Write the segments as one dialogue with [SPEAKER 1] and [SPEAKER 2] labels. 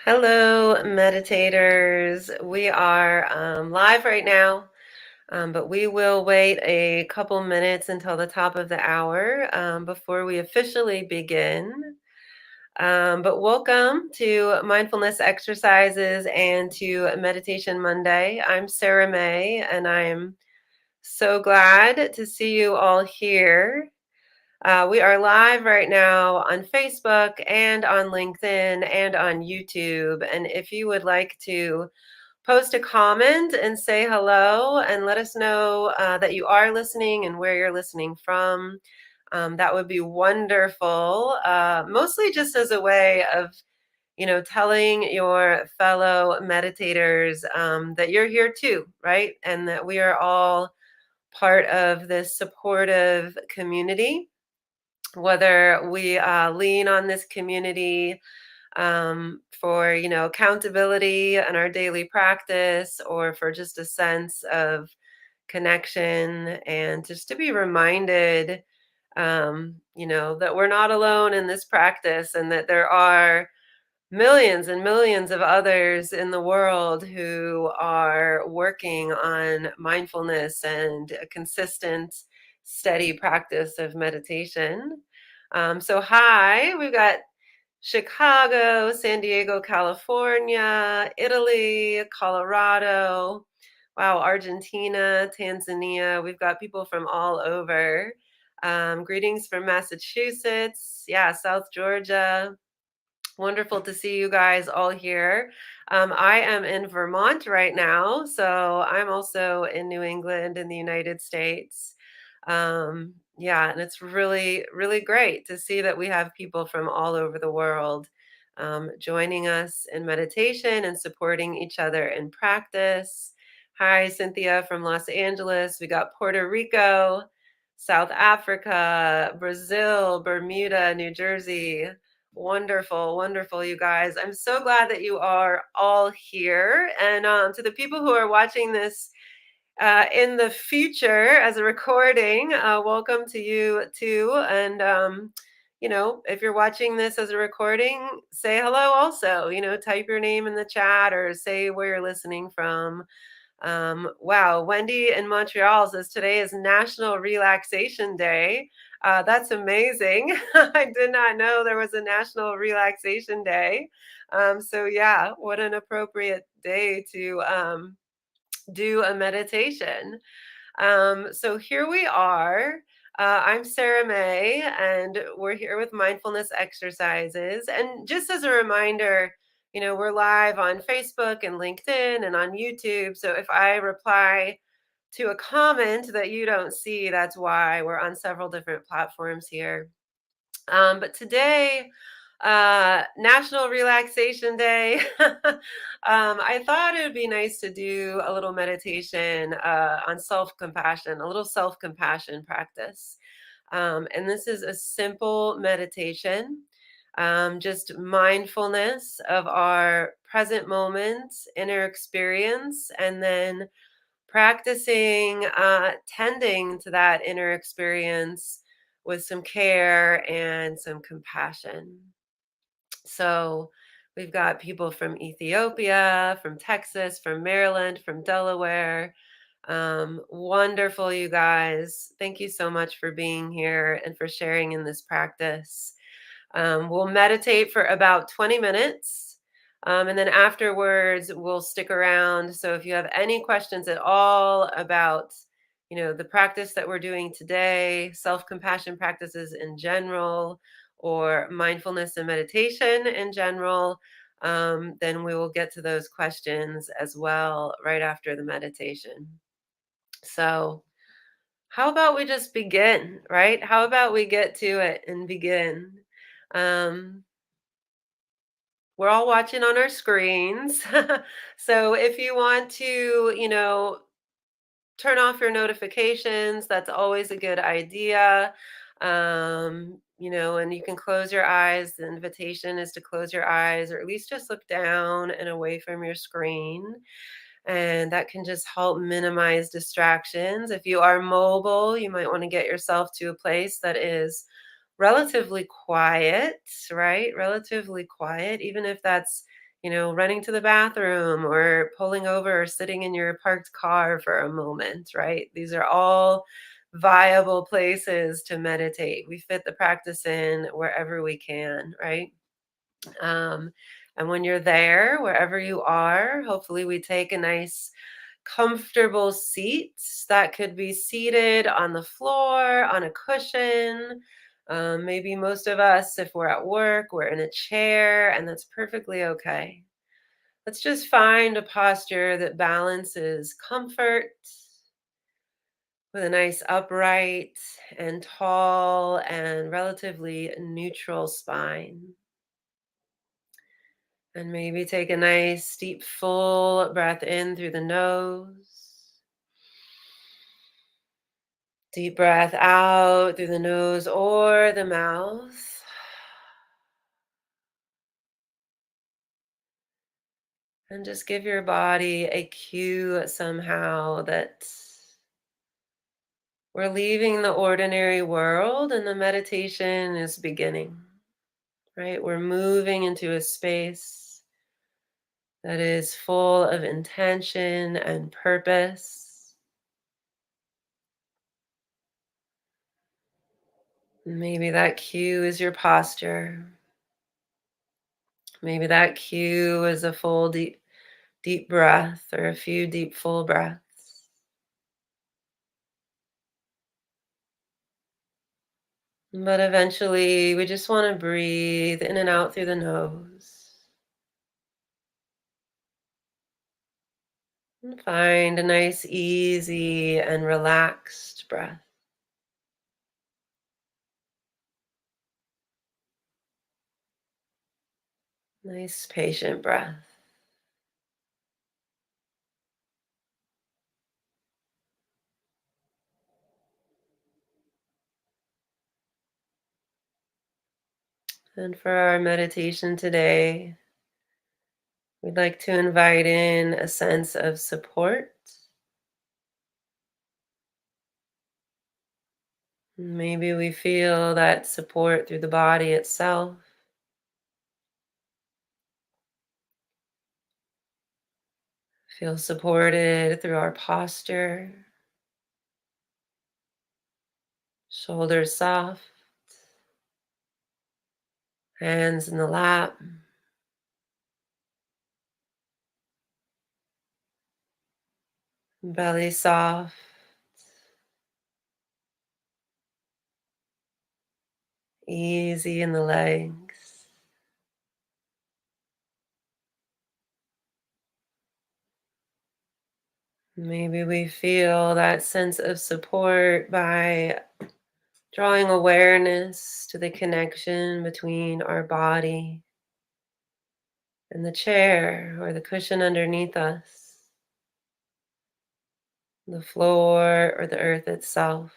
[SPEAKER 1] Hello, meditators. We are live right now, but we will wait a couple minutes until the top of the hour before we officially begin. But welcome to Mindfulness Exercises and to Meditation Monday. I'm Sarah May, and I'm so glad to see you all here. We are live right now on Facebook and on LinkedIn and on YouTube. And if you would like to post a comment and say hello and let us know that you are listening and where you're listening from, that would be wonderful. Mostly just as a way of telling your fellow meditators that you're here too, right? And that we are all part of this supportive community, whether we lean on this community for accountability in our daily practice, or for just a sense of connection, and just to be reminded that we're not alone in this practice, and that there are millions and millions of others in the world who are working on mindfulness and a consistent, steady practice of meditation. So, hi, we've got Chicago, San Diego, California, Italy, Colorado, wow, Argentina, Tanzania. We've got people from all over. Greetings from Massachusetts, yeah, South Georgia. Wonderful to see you guys all here. I am in Vermont right now, so I'm also in New England in the United States. Yeah, and it's really, really great to see that we have people from all over the world joining us in meditation and supporting each other in practice. Hi, Cynthia from Los Angeles. We got Puerto Rico, South Africa, Brazil, Bermuda, New Jersey. Wonderful, wonderful, you guys. I'm so glad that you are all here. And to the people who are watching this in the future as a recording, welcome to you too. And, if you're watching this as a recording, say hello also. Type your name in the chat or say where you're listening from. Wow, Wendy in Montreal says today is National Relaxation Day. That's amazing. I did not know there was a National Relaxation Day. So yeah, what an appropriate day to do a meditation. So here we are. I'm Sarah May, and we're here with mindfulness exercises. And just as a reminder, we're live on Facebook and LinkedIn and on YouTube. So if I reply to a comment that you don't see, that's why we're on several different platforms here. But today, National Relaxation Day. I thought it would be nice to do a little meditation on self-compassion, a little self-compassion practice. And this is a simple meditation, just mindfulness of our present moment, inner experience, and then practicing tending to that inner experience with some care and some compassion. So we've got people from Ethiopia, from Texas, from Maryland, from Delaware. Wonderful, you guys. Thank you so much for being here and for sharing in this practice. We'll meditate for about 20 minutes. And then afterwards, we'll stick around. So if you have any questions at all about, the practice that we're doing today, self-compassion practices in general, or mindfulness and meditation in general, then we will get to those questions as well right after the meditation. So how about we just begin, right? How about we get to it and begin? Um, we're all watching on our screens. So if you want to, turn off your notifications, that's always a good idea. And you can close your eyes. The invitation is to close your eyes, or at least just look down and away from your screen. And that can just help minimize distractions. If you are mobile, you might want to get yourself to a place that is relatively quiet, right? Relatively quiet, even if that's running to the bathroom or pulling over or sitting in your parked car for a moment, right? These are all viable places to meditate. We fit the practice in wherever we can, right? Um, and when you're there, wherever you are, hopefully we take a nice comfortable seat that could be seated on the floor, on a cushion. Maybe most of us, if we're at work, we're in a chair, and that's perfectly okay. Let's just find a posture that balances comfort with a nice upright and tall and relatively neutral spine. And maybe take a nice deep full breath in through the nose. Deep breath out through the nose or the mouth. And just give your body a cue somehow that we're leaving the ordinary world and the meditation is beginning, right? We're moving into a space that is full of intention and purpose. Maybe that cue is your posture. Maybe that cue is a full deep breath or a few deep full breaths. But eventually we just want to breathe in and out through the nose. And find a nice, easy, and relaxed breath. Nice, patient breath. And for our meditation today, we'd like to invite in a sense of support. Maybe we feel that support through the body itself. Feel supported through our posture, shoulders soft, hands in the lap, belly soft, easy in the legs. Maybe we feel that sense of support by drawing awareness to the connection between our body and the chair or the cushion underneath us, the floor or the earth itself.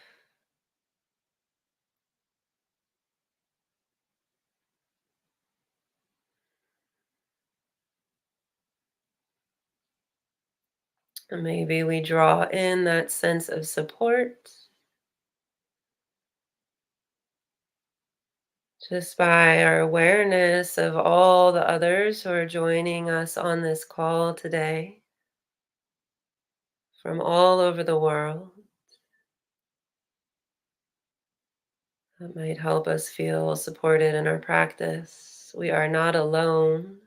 [SPEAKER 1] And maybe we draw in that sense of support just by our awareness of all the others who are joining us on this call today from all over the world. That might help us feel supported in our practice. We are not alone.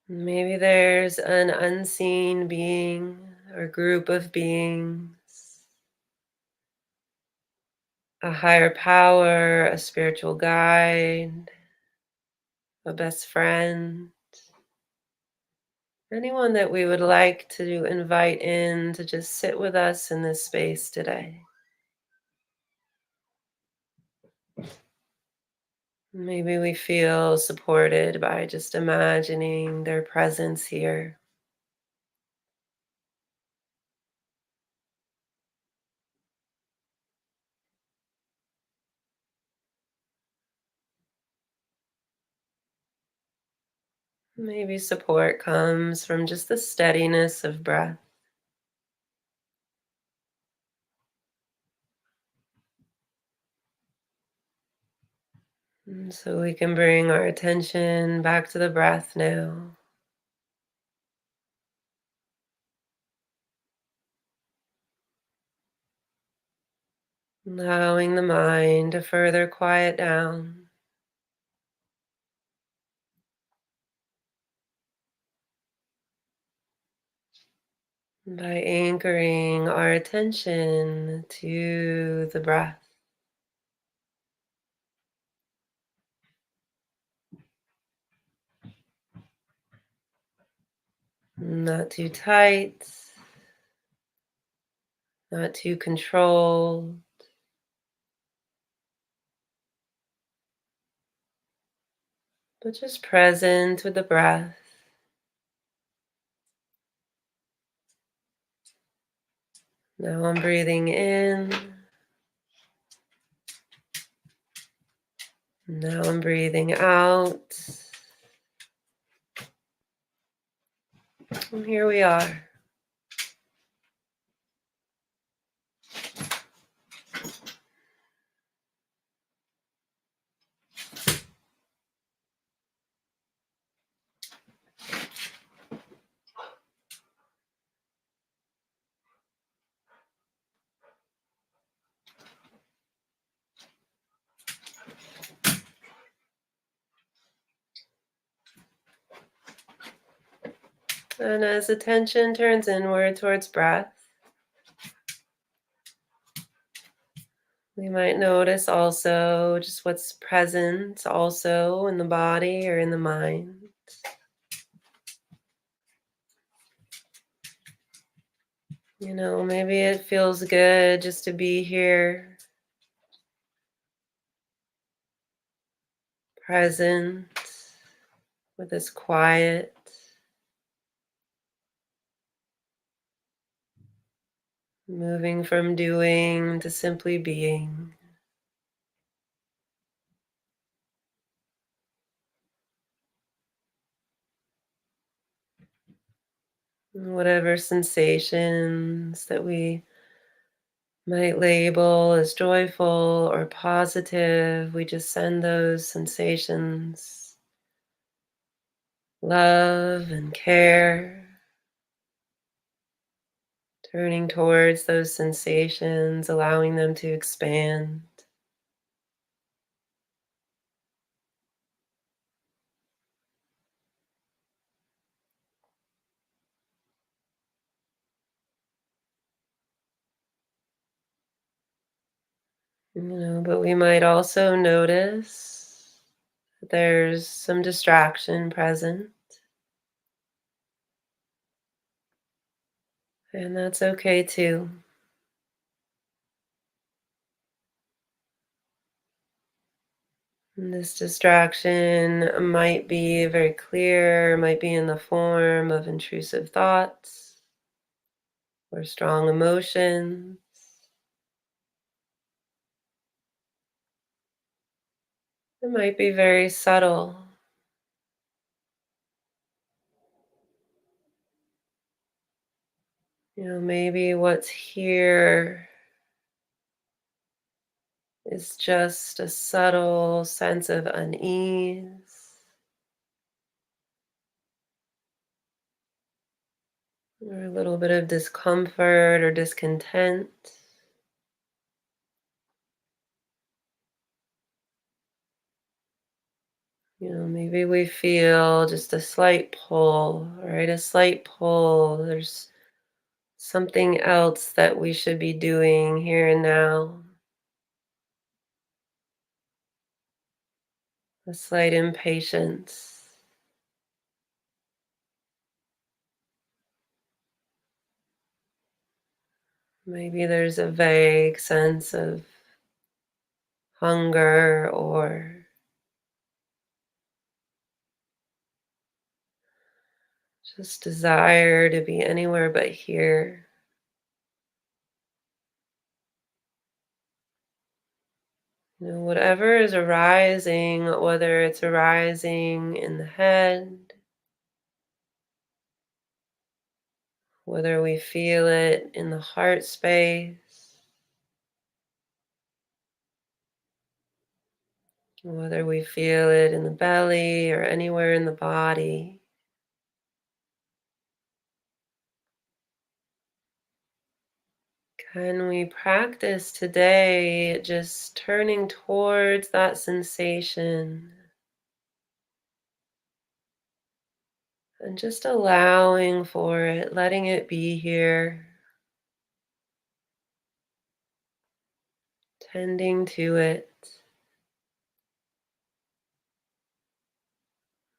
[SPEAKER 1] Maybe there's an unseen being or group of beings, a higher power, a spiritual guide, a best friend, anyone that we would like to invite in to just sit with us in this space today. Maybe we feel supported by just imagining their presence here. Maybe support comes from just the steadiness of breath. So we can bring our attention back to the breath now, allowing the mind to further quiet down by anchoring our attention to the breath. Not too tight, not too controlled, but just present with the breath. Now I'm breathing in. Now I'm breathing out. And here we are. And as attention turns inward towards breath, we might notice also just what's present also in the body or in the mind. Maybe it feels good just to be here, present with this quiet, moving from doing to simply being. Whatever sensations that we might label as joyful or positive, we just send those sensations love and care, turning towards those sensations, allowing them to expand. But we might also notice that there's some distraction present, and that's okay too. And this distraction might be very clear, might be in the form of intrusive thoughts or strong emotions. It might be very subtle. Maybe what's here is just a subtle sense of unease or a little bit of discomfort or discontent. Maybe we feel just a slight pull, right? A slight pull. There's something else that we should be doing here and now. A slight impatience. Maybe there's a vague sense of hunger or just desire to be anywhere but here. Whatever is arising, whether it's arising in the head, whether we feel it in the heart space, whether we feel it in the belly or anywhere in the body. Can we practice today just turning towards that sensation and just allowing for it, letting it be here, tending to it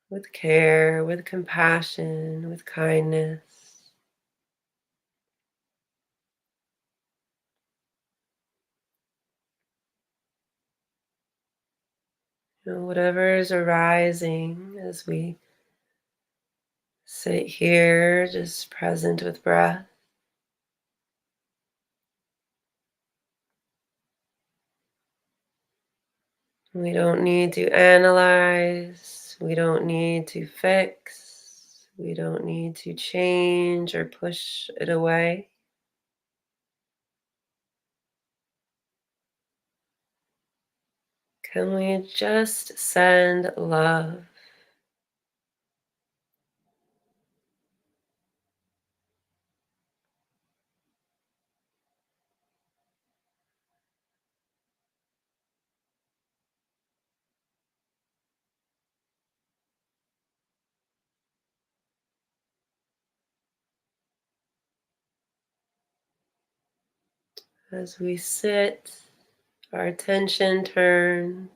[SPEAKER 1] with care, with compassion, with kindness? Whatever is arising as we sit here, just present with breath. We don't need to analyze. We don't need to fix. We don't need to change or push it away. Can we just send love as we sit, our attention turned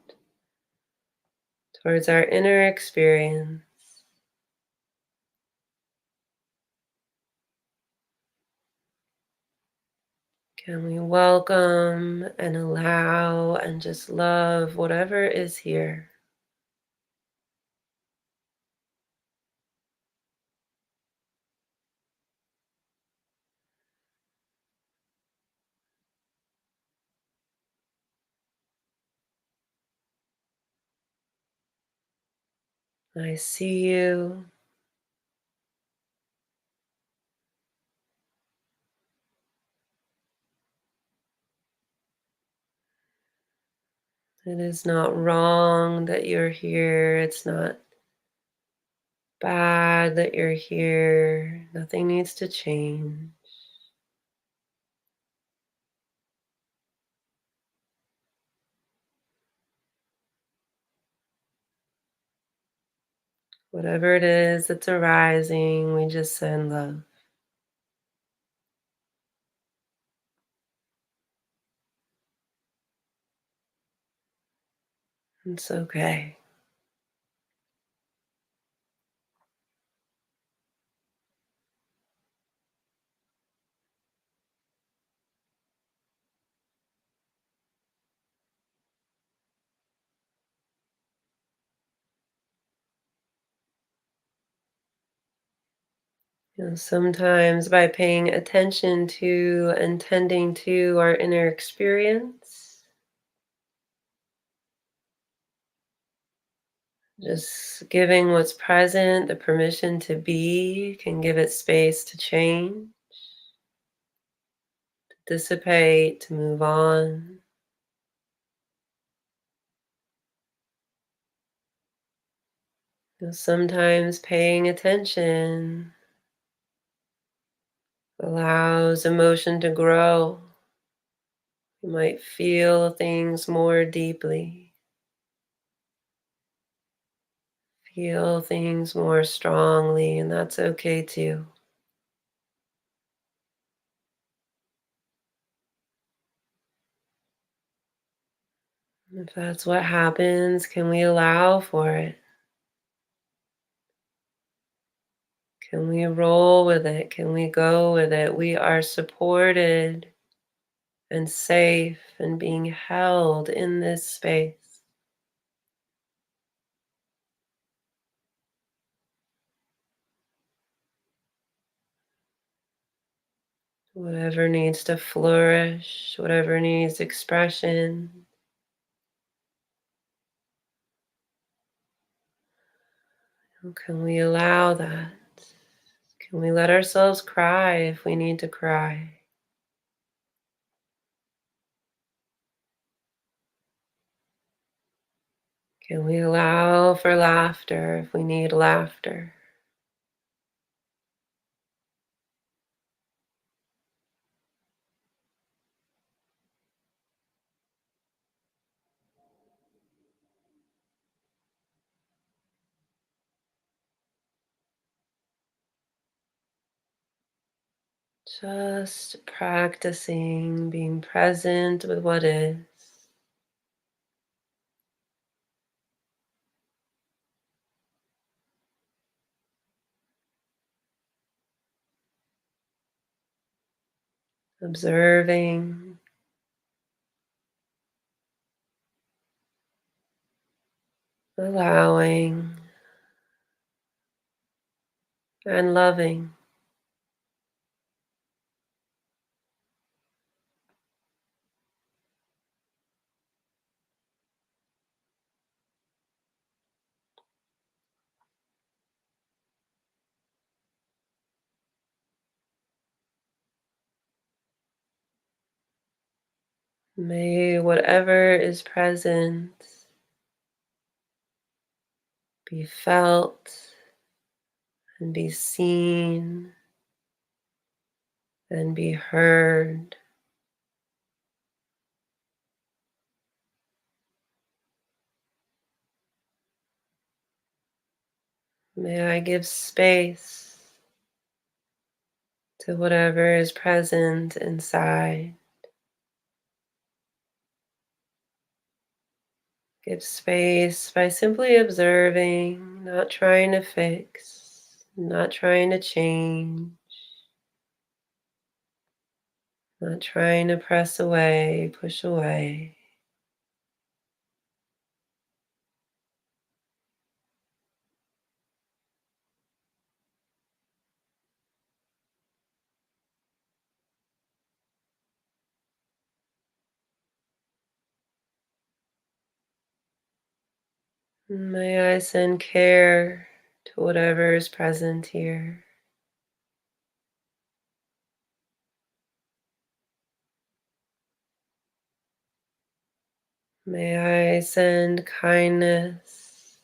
[SPEAKER 1] towards our inner experience? Can we welcome and allow and just love whatever is here? I see you. It is not wrong that you're here. It's not bad that you're here. Nothing needs to change. Whatever it is that's arising, we just send love. It's okay. Sometimes by paying attention to and tending to our inner experience, just giving what's present the permission to be can give it space to change, dissipate, to move on. Sometimes paying attention allows emotion to grow. You might feel things more deeply, feel things more strongly, and that's okay too. If that's what happens, can we allow for it? Can we roll with it? Can we go with it? We are supported and safe and being held in this space. Whatever needs to flourish, whatever needs expression, can we allow that? Can we let ourselves cry if we need to cry? Can we allow for laughter if we need laughter? Just practicing being present with what is, observing, allowing, and loving. May whatever is present be felt and be seen and be heard. May I give space to whatever is present inside. Give space by simply observing, not trying to fix, not trying to change, not trying to press away, push away. May I send care to whatever is present here. May I send kindness.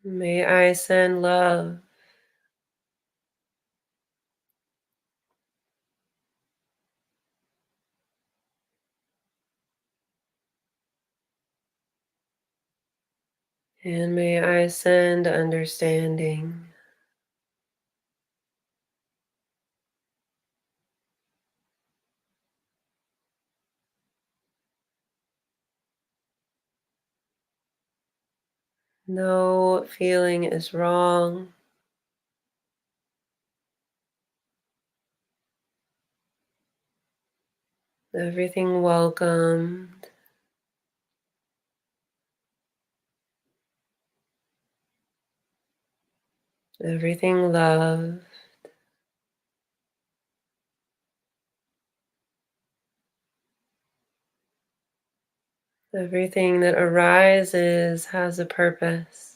[SPEAKER 1] May I send love. And may I send understanding. No feeling is wrong. Everything welcomed. Everything loved. Everything that arises has a purpose.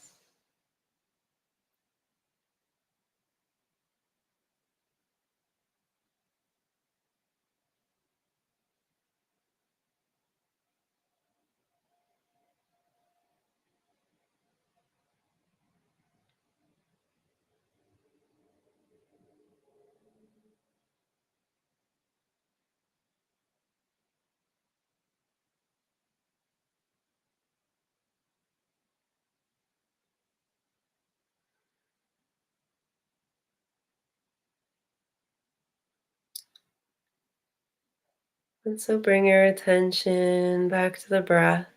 [SPEAKER 1] And so bring your attention back to the breath.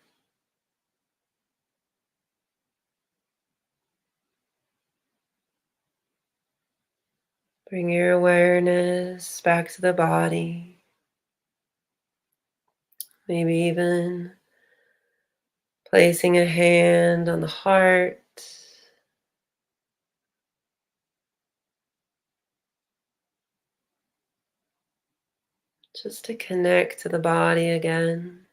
[SPEAKER 1] Bring your awareness back to the body. Maybe even placing a hand on the heart. Just to connect to the body again.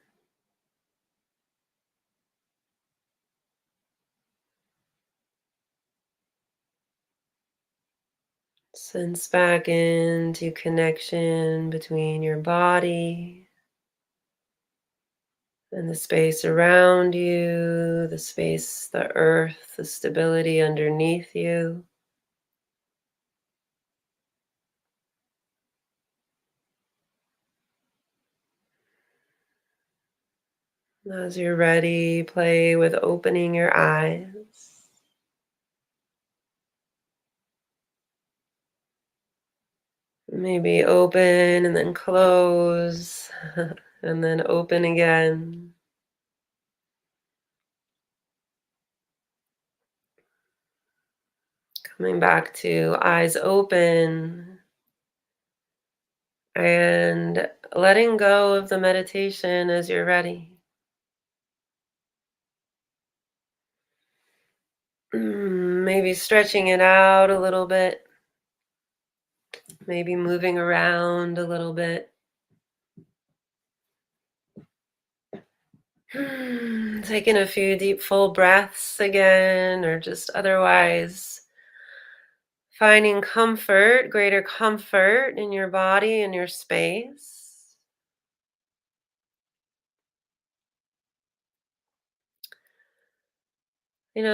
[SPEAKER 1] Sense back into connection between your body and the space around you, the space, the earth, the stability underneath you. As you're ready, play with opening your eyes. Maybe open and then close, and then open again. Coming back to eyes open and letting go of the meditation as you're ready. Maybe stretching it out a little bit, maybe moving around a little bit. Taking a few deep, full breaths again, or just otherwise finding comfort, greater comfort in your body and your space.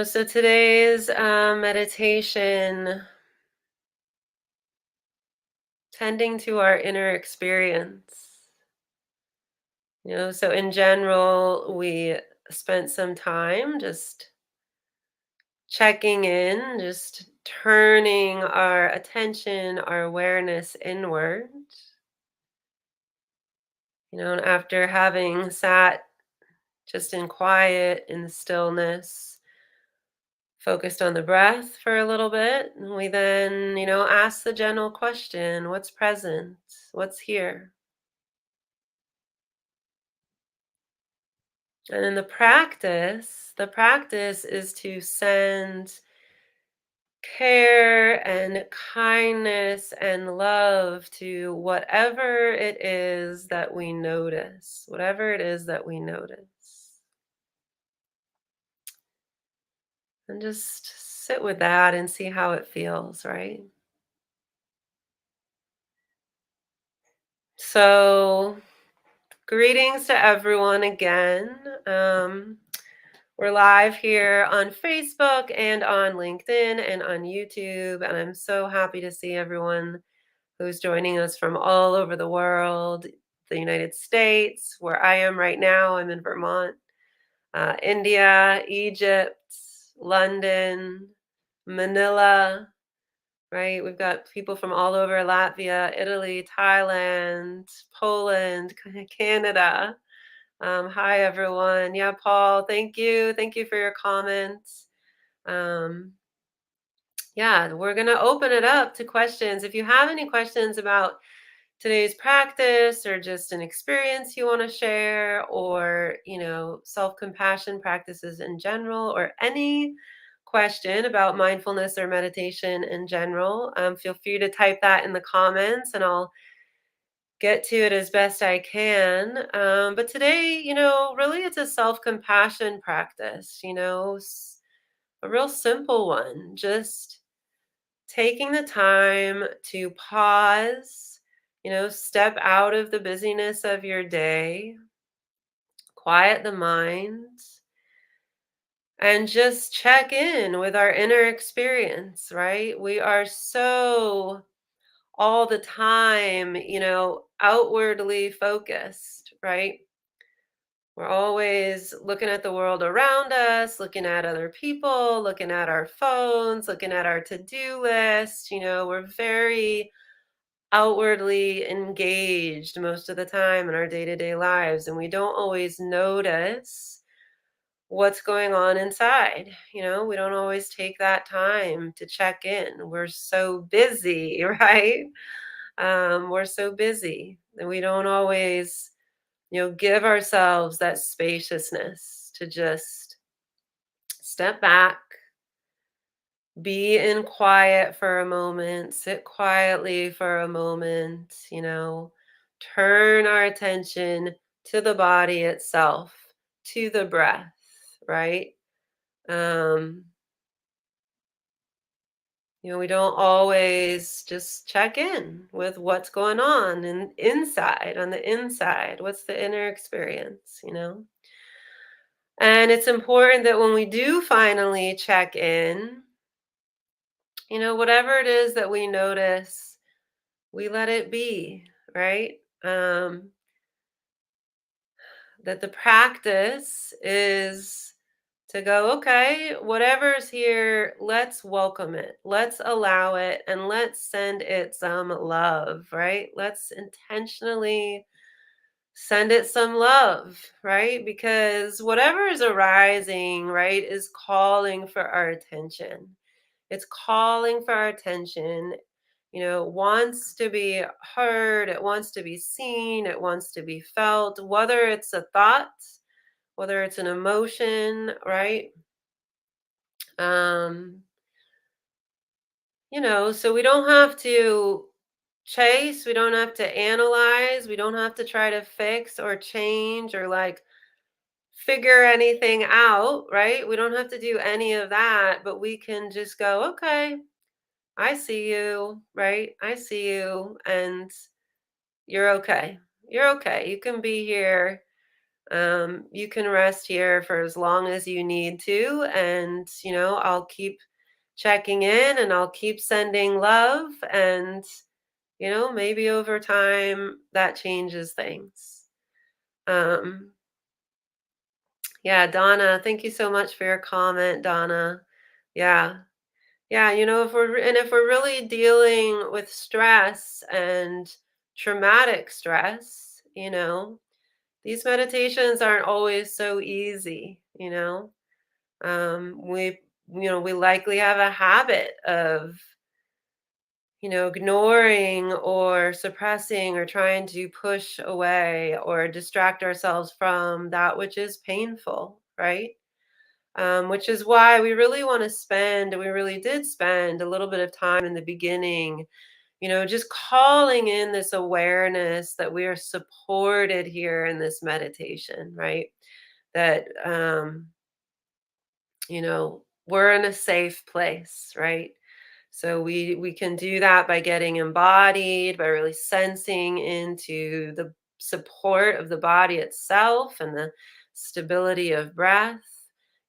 [SPEAKER 1] So today's meditation, tending to our inner experience. So in general, we spent some time just checking in, just turning our attention, our awareness inward. And after having sat just in quiet, in stillness, focused on the breath for a little bit, and we then, ask the general question, what's present? What's here? And then the practice is to send care and kindness and love to whatever it is that we notice, whatever it is that we notice. And just sit with that and see how it feels, right? So, greetings to everyone again. We're live here on Facebook and on LinkedIn and on YouTube, and I'm so happy to see everyone who's joining us from all over the world, the United States, where I am right now. I'm in Vermont, India, Egypt, London, Manila, right? We've got people from all over Latvia, Italy, Thailand, Poland, Canada. Hi, everyone. Yeah, Paul, thank you. Thank you for your comments. Um, yeah, we're going to open it up to questions. If you have any questions about today's practice or just an experience you want to share or, self-compassion practices in general or any question about mindfulness or meditation in general, feel free to type that in the comments and I'll get to it as best I can. But today, really it's a self-compassion practice, a real simple one. Just taking the time to pause, step out of the busyness of your day, quiet the mind, and just check in with our inner experience, right? We are so all the time, outwardly focused, right? We're always looking at the world around us, looking at other people, looking at our phones, looking at our to-do list. We're very outwardly engaged most of the time in our day-to-day lives, and we don't always notice what's going on inside. We don't always take that time to check in. We're so busy, right? We're so busy that we don't always, give ourselves that spaciousness to just step back, be in quiet for a moment, sit quietly for a moment, turn our attention to the body itself, to the breath, right? Um, We don't always just check in with what's going on and inside, on the inside. What's the inner experience? And it's important that when we do finally check in, whatever it is that we notice, we let it be, right? That the practice is to go, okay, whatever's here, let's welcome it, let's allow it, and let's send it some love, right? Let's intentionally send it some love, right? Because whatever is arising, right, is calling for our attention. It's calling for our attention. Wants to be heard, it wants to be seen, it wants to be felt, whether it's a thought, whether it's an emotion, right? Um, so we don't have to chase, we don't have to analyze, we don't have to try to fix or change or like figure anything out, right? We don't have to do any of that, but we can just go, okay, I see you, right? I see you, and you're okay. You're okay. You can be here. You can rest here for as long as you need to. And, I'll keep checking in and I'll keep sending love. And, maybe over time that changes things. Um, yeah, Donna, thank you so much for your comment, Donna. Yeah. Yeah, if we're really dealing with stress and traumatic stress, these meditations aren't always so easy. We likely have a habit of, ignoring or suppressing or trying to push away or distract ourselves from that which is painful, right? Which is why we really did spend a little bit of time in the beginning, just calling in this awareness that we are supported here in this meditation, right? That, we're in a safe place, right? So we can do that by getting embodied, by really sensing into the support of the body itself and the stability of breath.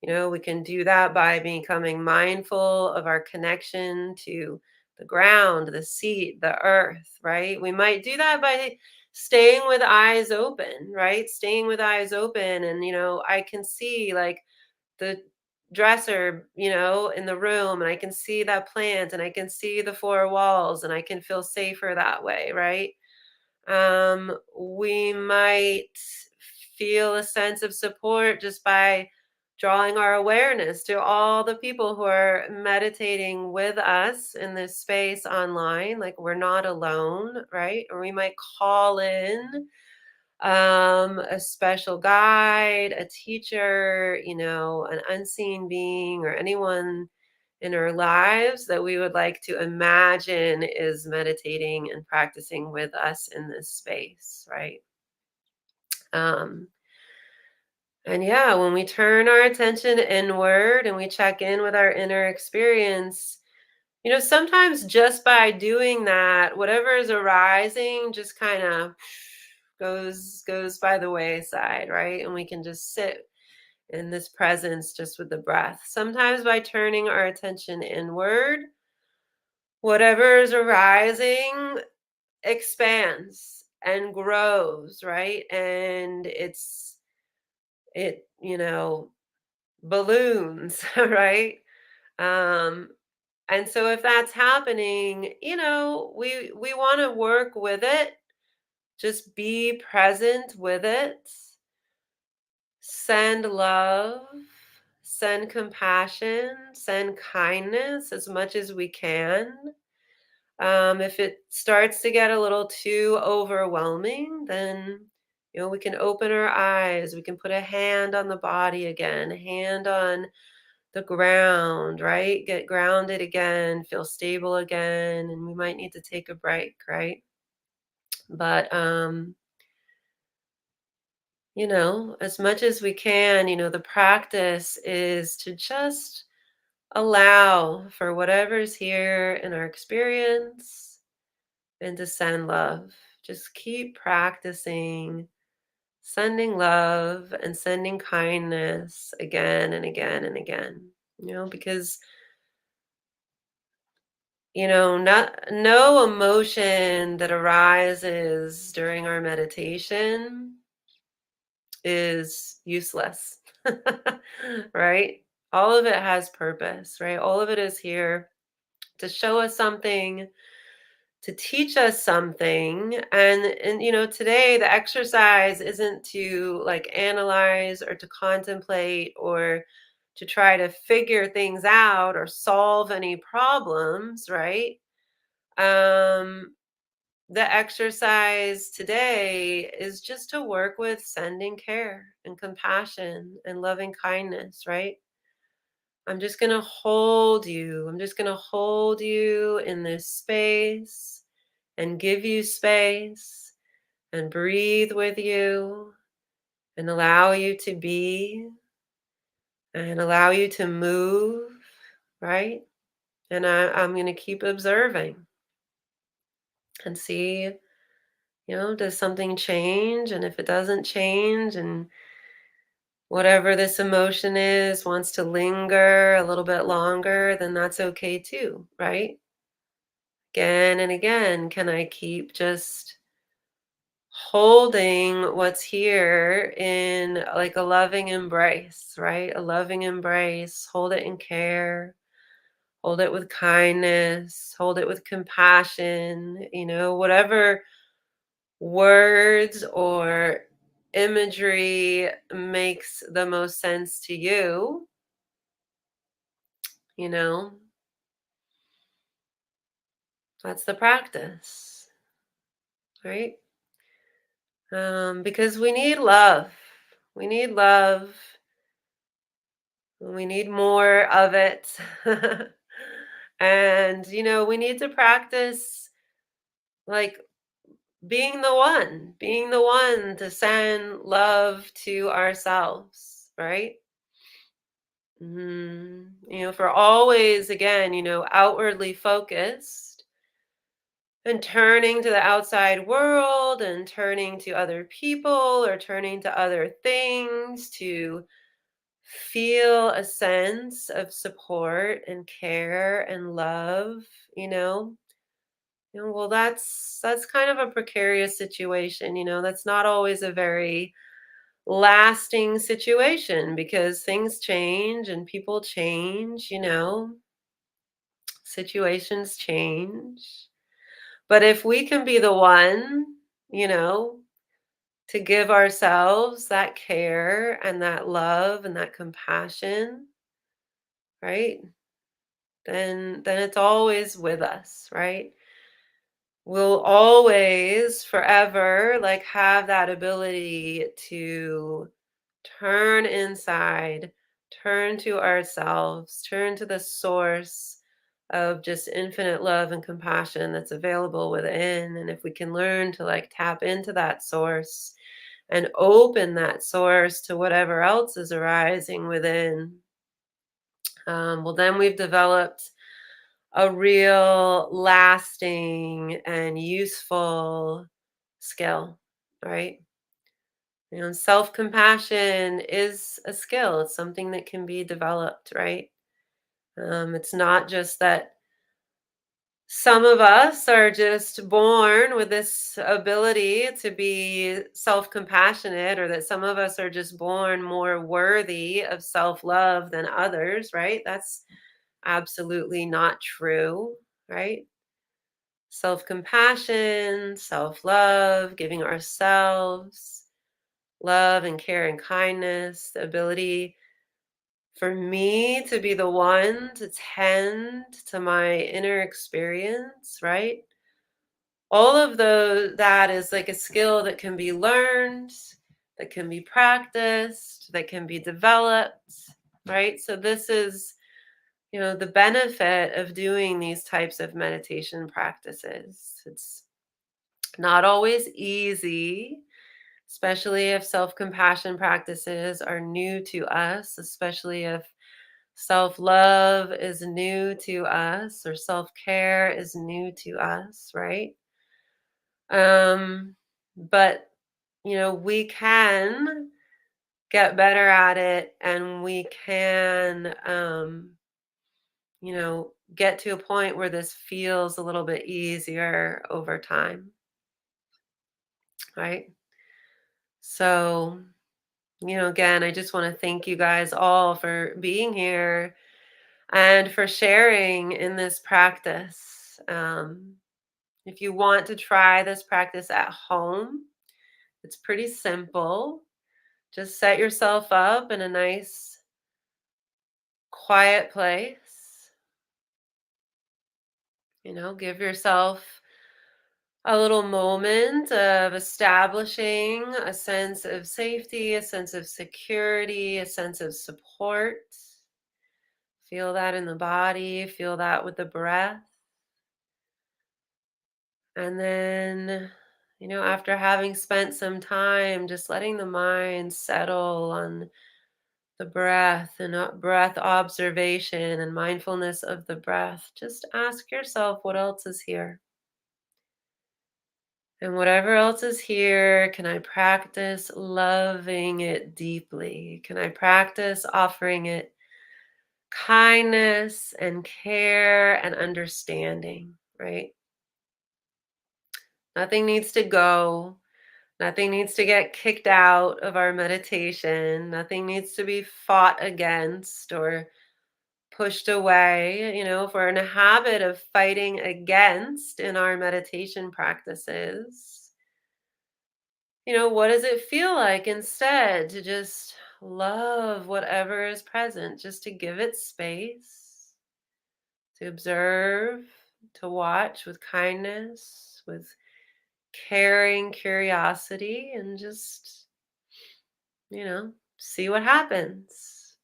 [SPEAKER 1] We can do that by becoming mindful of our connection to the ground, the seat, the earth, right? We might do that by staying with eyes open, right? Staying with eyes open. And, I can see like the dresser, in the room, and I can see that plant and I can see the four walls and I can feel safer that way, right? We might feel a sense of support just by drawing our awareness to all the people who are meditating with us in this space online. Like we're not alone, right? Or we might call in a special guide, a teacher, an unseen being, or anyone in our lives that we would like to imagine is meditating and practicing with us in this space, right? Um, and yeah, when we turn our attention inward and we check in with our inner experience, sometimes just by doing that, whatever is arising just kind of goes by the wayside, right? And we can just sit in this presence just with the breath. Sometimes by turning our attention inward, whatever is arising expands and grows, right? And it balloons, right? Um, and so if that's happening, we want to work with it. Just be present with it. Send love, send compassion, send kindness as much as we can. If it starts to get a little too overwhelming, then we can open our eyes. We can put a hand on the body again, a hand on the ground, right? Get grounded again, feel stable again, and we might need to take a break, right? But as much as we can, the practice is to just allow for whatever's here in our experience and to send love. Just keep practicing sending love and sending kindness again and again and again. Because not no emotion that arises during our meditation is useless. Right? All of it has purpose, right? All of it is here to show us something, to teach us something. And today the exercise isn't to like analyze or to contemplate or to try to figure things out or solve any problems, right? Um the exercise today is just to work with sending care and compassion and loving kindness, right? I'm just going to hold you. I'm just going to hold you in this space and give you space and breathe with you and allow you to be and allow you to move, right? And I'm going to keep observing and see, does something change? And if it doesn't change and whatever this emotion is wants to linger a little bit longer, then that's okay too, right? Again and again, can I keep just holding what's here in like a loving embrace, right? A loving embrace. Hold it in care, hold it with kindness, hold it with compassion, whatever words or imagery makes the most sense to you, you know, that's the practice, right? Because we need love. We need love. We need more of it. And we need to practice like being the one to send love to ourselves, right? For always, again, outwardly focused and turning to the outside world and turning to other people or turning to other things to feel a sense of support and care and love, you know. Well, that's kind of a precarious situation, that's not always a very lasting situation because things change and people change, situations change. But if we can be the one, you know, to give ourselves that care and that love and that compassion, right? Then it's always with us, right? We'll always forever like have that ability to turn inside, turn to ourselves, turn to the source of just infinite love and compassion that's available within. And if we can learn to like tap into that source and open that source to whatever else is arising within, well, then we've developed a real lasting and useful skill, right? Self-compassion is a skill. It's something that can be developed, right? It's not just that some of us are just born with this ability to be self-compassionate, or that some of us are just born more worthy of self-love than others, right? That's absolutely not true, right? Self-compassion, self-love, giving ourselves love and care and kindness, the ability for me to be the one to tend to my inner experience, right? All of that is like a skill that can be learned, that can be practiced, that can be developed, right? So this is, the benefit of doing these types of meditation practices. It's not always easy, especially if self compassion practices are new to us, especially if Self love is new to us, or self care is new to us, right? Um, but, we can get better at it, and we can, get to a point where this feels a little bit easier over time, right? So, again, I just want to thank you guys all for being here and for sharing in this practice. If you want to try this practice at home, it's pretty simple. Just set yourself up in a nice, quiet place. Give yourself a little moment of establishing a sense of safety, a sense of security, a sense of support. Feel that in the body, feel that with the breath. And then, after having spent some time just letting the mind settle on the breath and breath observation and mindfulness of the breath, just ask yourself what else is here. And whatever else is here, can I practice loving it deeply? Can I practice offering it kindness and care and understanding, right? Nothing needs to go. Nothing needs to get kicked out of our meditation. Nothing needs to be fought against or pushed away. If we're in a habit of fighting against in our meditation practices, what does it feel like instead to just love whatever is present, just to give it space, to observe, to watch with kindness, with caring curiosity, and just, see what happens.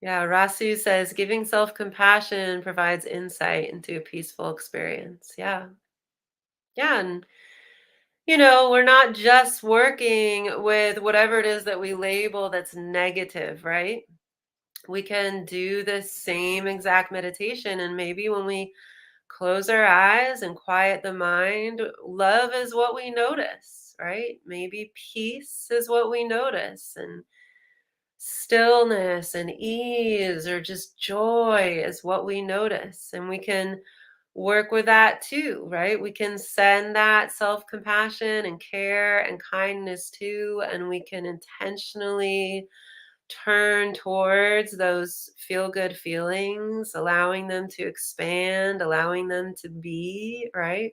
[SPEAKER 1] Yeah, Rasu says giving self compassion provides insight into a peaceful experience. Yeah. Yeah. And, we're not just working with whatever it is that we label that's negative, right? We can do the same exact meditation. And maybe when we close our eyes and quiet the mind, love is what we notice, right? Maybe peace is what we notice. And stillness and ease or just joy is what we notice. And we can work with that too, right? We can send that self compassion and care and kindness to, and we can intentionally turn towards those feel good feelings, allowing them to expand, allowing them to be, right?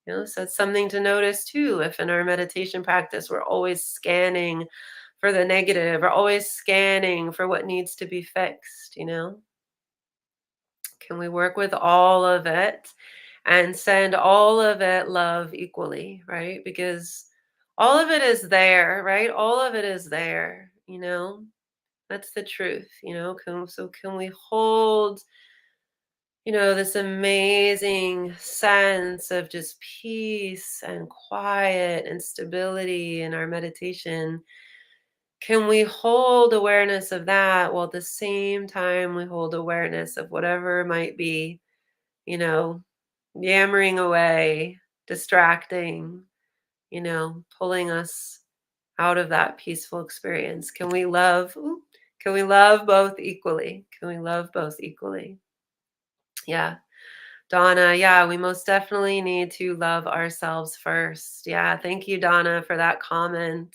[SPEAKER 1] So it's something to notice too. If in our meditation practice, we're always scanning for the negative, or always scanning for what needs to be fixed, can we work with all of it and send all of it love equally, right? Because all of it is there, right? All of it is there, That's the truth, can we hold, this amazing sense of just peace and quiet and stability in our meditation? Can we hold awareness of that while at the same time we hold awareness of whatever might be, you know, yammering away, distracting, pulling us out of that peaceful experience? Can we love both equally? Can we love both equally? Yeah. Donna, yeah, we most definitely need to love ourselves first. Yeah, thank you, Donna, for that comment.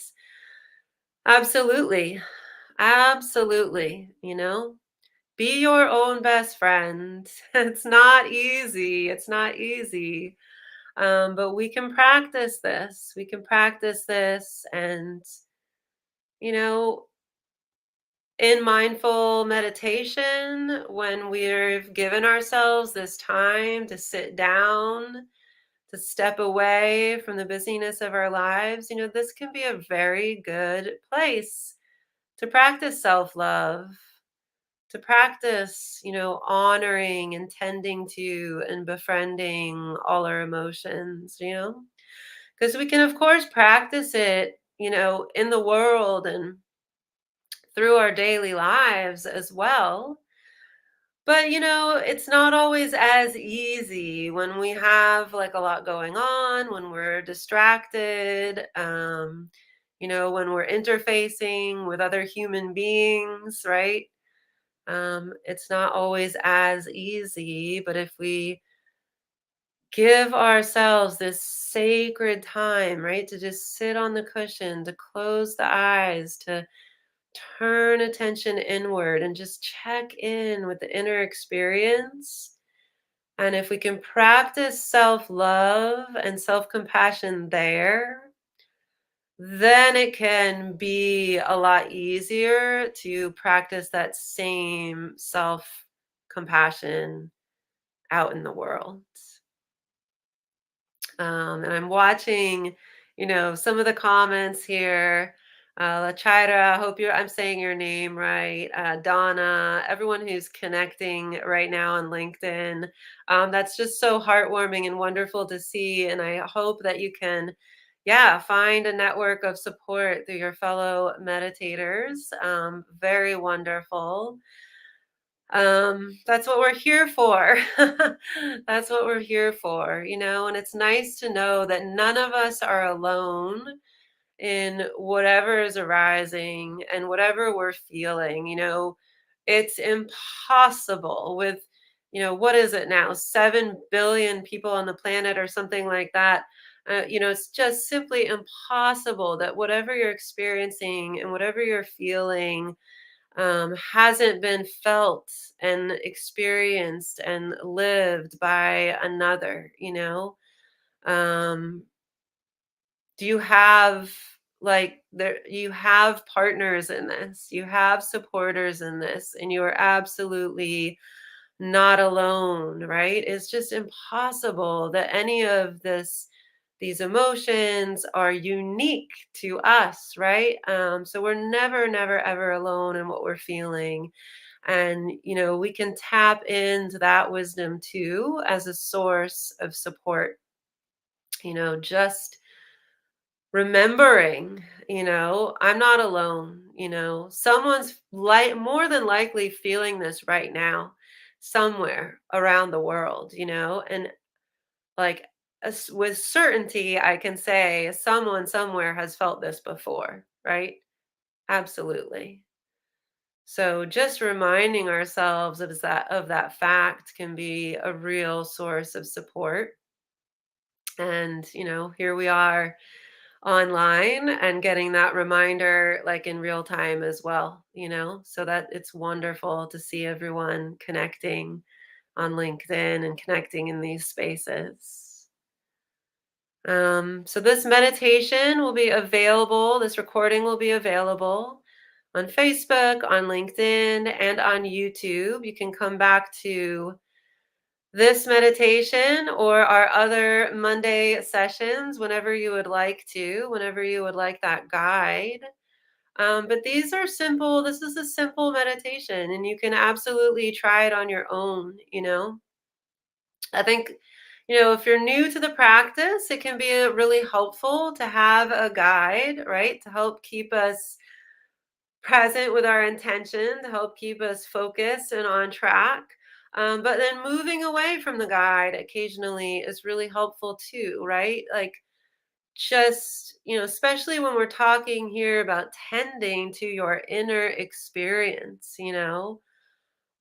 [SPEAKER 1] Absolutely. Absolutely. Be your own best friend. It's not easy. It's not easy. But we can practice this. We can practice this. And, you know, in mindful meditation, when we've given ourselves this time to sit down, to step away from the busyness of our lives, this can be a very good place to practice self love, to practice, honoring and tending to and befriending all our emotions, because we can, of course, practice it, in the world and through our daily lives as well. But, it's not always as easy when we have like a lot going on, when we're distracted, when we're interfacing with other human beings, right? It's not always as easy, but if we give ourselves this sacred time, right, to just sit on the cushion, to close the eyes, to turn attention inward and just check in with the inner experience. And if we can practice self love and self compassion there, then it can be a lot easier to practice that same self compassion out in the world. And I'm watching, some of the comments here. Lachaira, I hope I'm saying your name right. Donna, everyone who's connecting right now on LinkedIn. That's just so heartwarming and wonderful to see. And I hope that you can, yeah, find a network of support through your fellow meditators. Very wonderful. That's what we're here for. That's what we're here for, and it's nice to know that none of us are alone in whatever is arising and whatever we're feeling. It's impossible with, what is it now? 7 billion people on the planet or something like that. It's just simply impossible that whatever you're experiencing and whatever you're feeling hasn't been felt and experienced and lived by another. um do you have, like, there you have partners in this, you have supporters in this, and you are absolutely not alone, right? It's just impossible that any of these emotions are unique to us, right? So we're never, never, ever alone in what we're feeling. And, we can tap into that wisdom too as a source of support, just remembering, I'm not alone. Someone's more than likely feeling this right now somewhere around the world, and like, with certainty I can say someone somewhere has felt this before, right? Absolutely. So just reminding ourselves of that fact can be a real source of support. And, here we are online and getting that reminder like in real time as well, so that it's wonderful to see everyone connecting on LinkedIn and connecting in these spaces. So this meditation will be available, this recording will be available on Facebook, on LinkedIn, and on YouTube. You can come back to this meditation or our other Monday sessions whenever you would like to, whenever you would like that guide. But these are simple, this is a simple meditation, and you can absolutely try it on your own. I think, if you're new to the practice, it can be really helpful to have a guide, right? To help keep us present with our intention, to help keep us focused and on track. But then moving away from the guide occasionally is really helpful too, right? Like, just, especially when we're talking here about tending to your inner experience,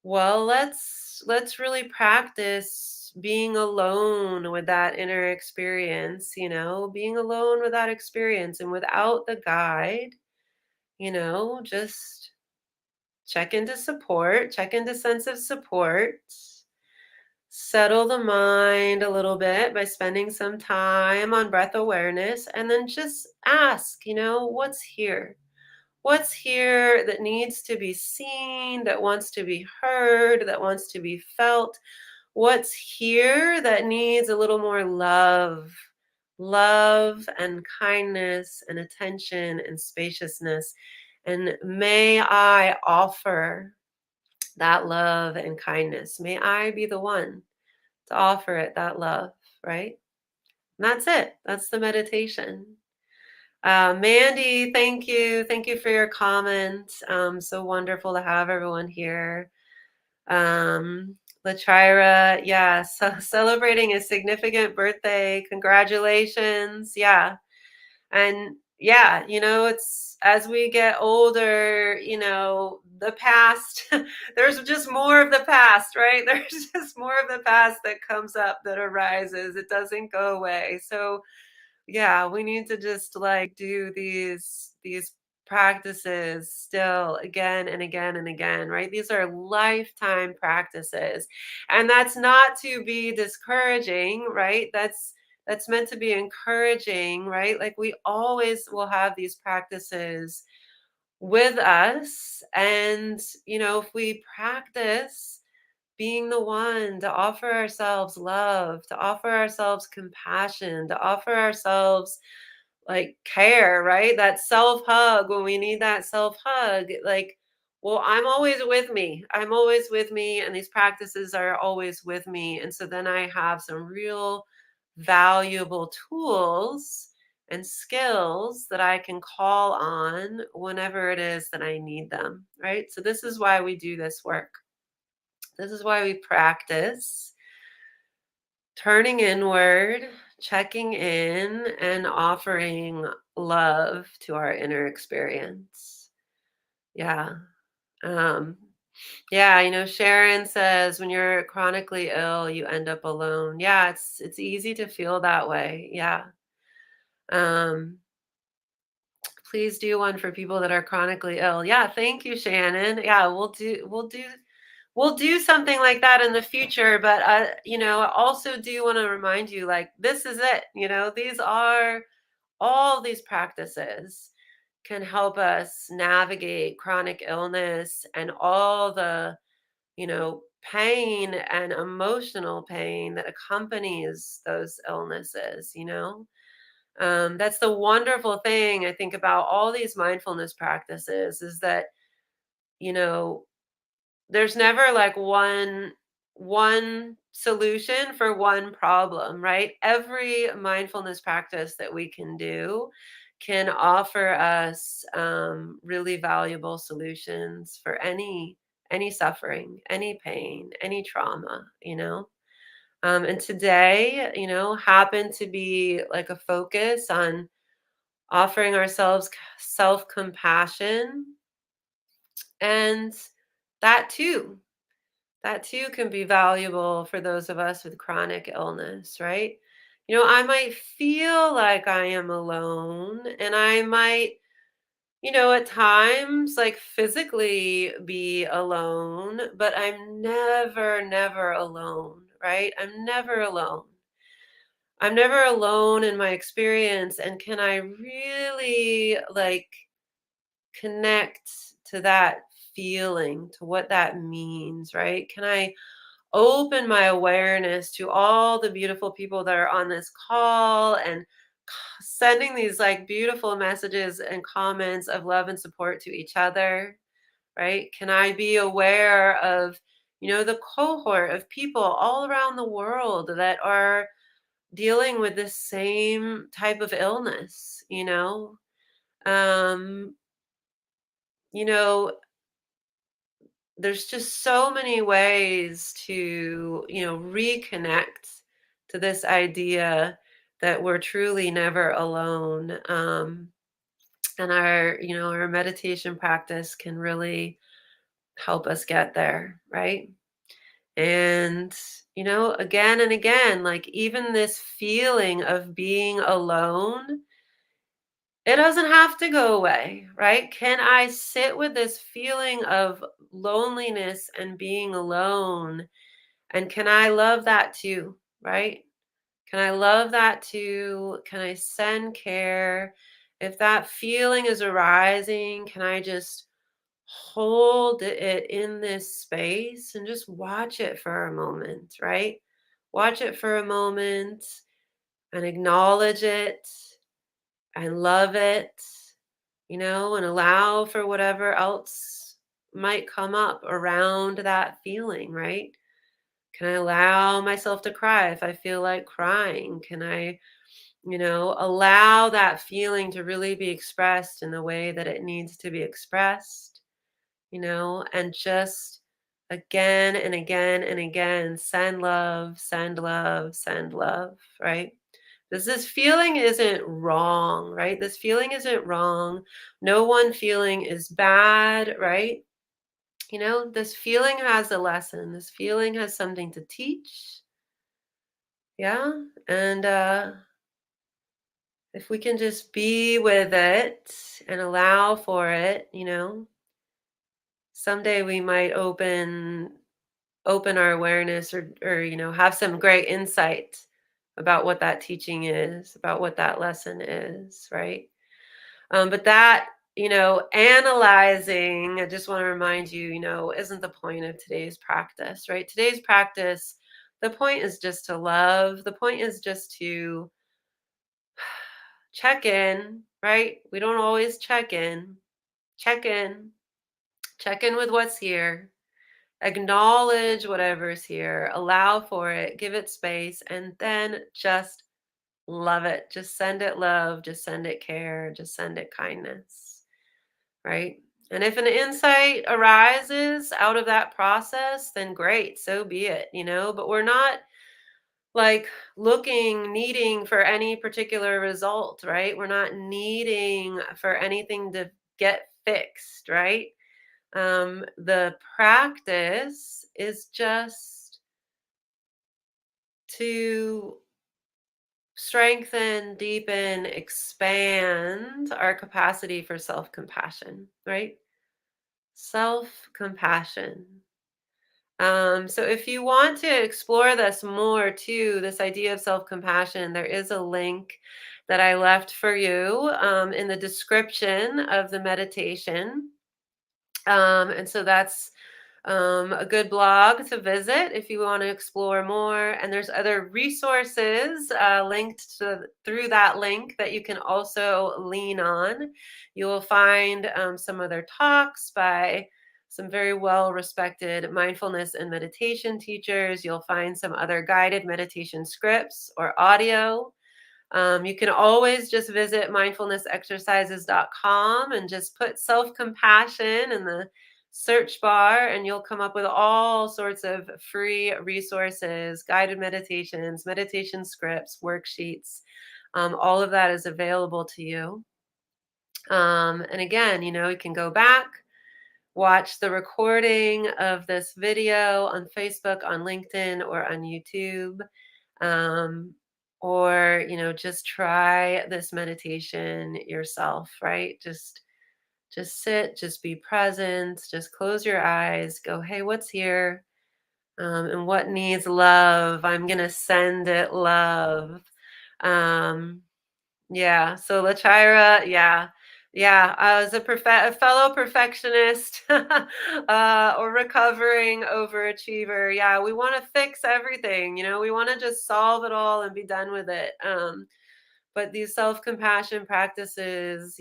[SPEAKER 1] well, let's really practice being alone with that inner experience, being alone with that experience and without the guide, just check into sense of support. Settle the mind a little bit by spending some time on breath awareness, and then just ask, what's here? What's here that needs to be seen, that wants to be heard, that wants to be felt? What's here that needs a little more love? Love and kindness and attention and spaciousness. And may I offer that love and kindness. May I be the one to offer it that love, right? And that's it. That's the meditation. Mandy, thank you. Thank you for your comment. So wonderful to have everyone here. Um, Latrira, yeah, so celebrating a significant birthday. Congratulations. Yeah. And yeah, it's as we get older, the past, there's just more of the past, right? There's just more of the past that comes up, that arises. It doesn't go away. So yeah, we need to just like do these practices still again and again and again, right? These are lifetime practices. And that's not to be discouraging, right? That's meant to be encouraging, right? Like we always will have these practices with us. And if we practice being the one to offer ourselves love, to offer ourselves compassion, to offer ourselves like care, right? That self hug when we need that self hug. Like, well, I'm always with me. I'm always with me. And these practices are always with me. And so then I have some real valuable tools and skills that I can call on whenever it is that I need them, right? So this is why we do this work. This is why we practice turning inward, checking in, and offering love to our inner experience. Yeah. Um, yeah, Sharon says when you're chronically ill, you end up alone. Yeah, it's easy to feel that way. Yeah. Um, please do one for people that are chronically ill. Yeah, thank you, Shannon. Yeah, we'll do something like that in the future, but I also do want to remind you, like, this is it. These are all these practices can help us navigate chronic illness and all the, pain and emotional pain that accompanies those illnesses. That's the wonderful thing I think about all these mindfulness practices is that, you know, there's never like one solution for one problem, right? Every mindfulness practice that we can do can offer us really valuable solutions for any suffering, any pain, any trauma. And today, happened to be like a focus on offering ourselves self compassion, and that too that too can be valuable for those of us with chronic illness, right? I might feel like I am alone, and I might, at times like physically be alone, but I'm never alone, right? I'm never alone in my experience. And can I really like connect to that feeling, to what that means, right? Can I open my awareness to all the beautiful people that are on this call and sending these like beautiful messages and comments of love and support to each other, right? Can I be aware of, the cohort of people all around the world that are dealing with this same type of illness? Um, you know, there's just so many ways to, reconnect to this idea that we're truly never alone. And our meditation practice can really help us get there, right? And, again and again, like even this feeling of being alone, it doesn't have to go away, right? Can I sit with this feeling of loneliness and being alone? And can I love that too, right? Can I love that too? Can I send care? If that feeling is arising, can I just hold it in this space and just watch it for a moment, right? Watch it for a moment and acknowledge it and love it, and allow for whatever else might come up around that feeling, right? Can I allow myself to cry if I feel like crying? Can I Allow that feeling to really be expressed in the way that it needs to be expressed, and just again and again and again send love, send love, send love, right? Because this feeling isn't wrong, right? This feeling isn't wrong. No one feeling is bad, right? This feeling has a lesson. This feeling has something to teach. Yeah. And if we can just be with it and allow for it, someday we might open our awareness or have some great insight about what that teaching is, about what that lesson is, right? But that, analyzing, I just want to remind you, isn't the point of today's practice, right? Today's practice, the point is just to love. The point is just to check in, right? We don't always check in. Check in. Check in with what's here. Acknowledge whatever's here. Allow for it. Give it space. And then just love it. Just send it love. Just send it care. Just send it kindness. Right? And if an insight arises out of that process, then great, so be it, but we're not like needing for any particular result, right? We're not needing for anything to get fixed, right? The practice is just to strengthen, deepen, expand our capacity for self compassion, right? Self compassion. So if you want to explore this more too, this idea of self compassion, there is a link that I left for you in the description of the meditation. And so that's a good blog to visit if you want to explore more. And there's other resources linked through that link that you can also lean on. You will find some other talks by some very well respected mindfulness and meditation teachers. You'll find some other guided meditation scripts or audio. You can always just visit mindfulnessexercises.com and just put self compassion in the search bar, and you'll come up with all sorts of free resources, guided meditations, meditation scripts, worksheets. All of that is available to you. And again, you can go back, watch the recording of this video on Facebook, on LinkedIn, or on YouTube. Um, or just try this meditation yourself, right? Just sit, just be present, just close your eyes, go, hey, what's here? And what needs love? I'm gonna send it love. um yeah, so Lachira, yeah. Yeah, as a fellow perfectionist or recovering overachiever, yeah, we want to fix everything, we want to just solve it all and be done with it. But these self-compassion practices,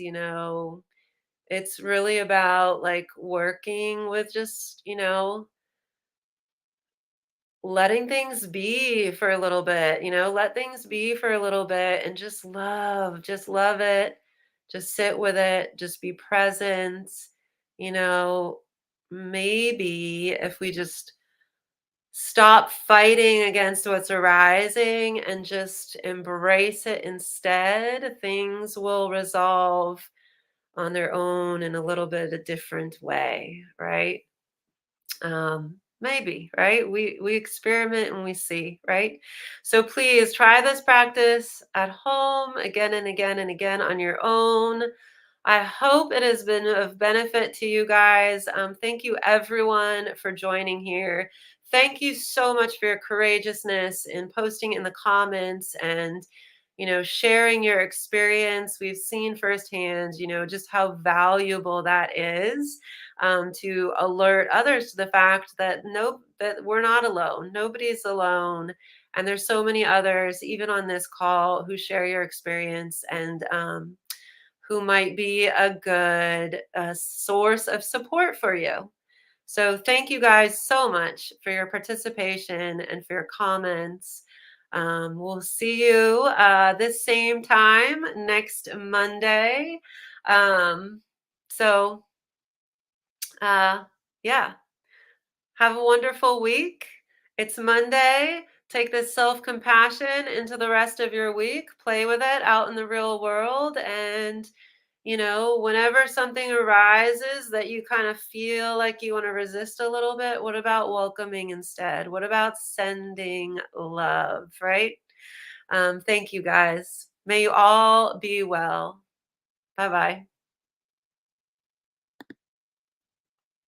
[SPEAKER 1] it's really about like working with just, letting things be for a little bit, let things be for a little bit and just love it, just sit with it, just be present, you know, maybe if we just stop fighting against what's arising and just embrace it instead, things will resolve on their own in a little bit a different way, right? Maybe, right? We experiment and we see, right? So please try this practice at home again and again and again on your own. I hope it has been of benefit to you guys. Thank you everyone for joining here. Thank you so much for your courageousness in posting in the comments and sharing your experience. We've seen firsthand, just how valuable that is, to alert others to the fact that that we're not alone. Nobody's alone. And there's so many others, even on this call, who share your experience and who might be a good source of support for you. So thank you guys so much for your participation and for your comments. We'll see you this same time next Monday. Um, so, uh, yeah, have a wonderful week. It's Monday. Take this self compassion into the rest of your week. Play with it out in the real world. And, whenever something arises that you kind of feel like you want to resist a little bit, what about welcoming instead? What about sending love, right? Thank you guys. May you all be well. Bye bye.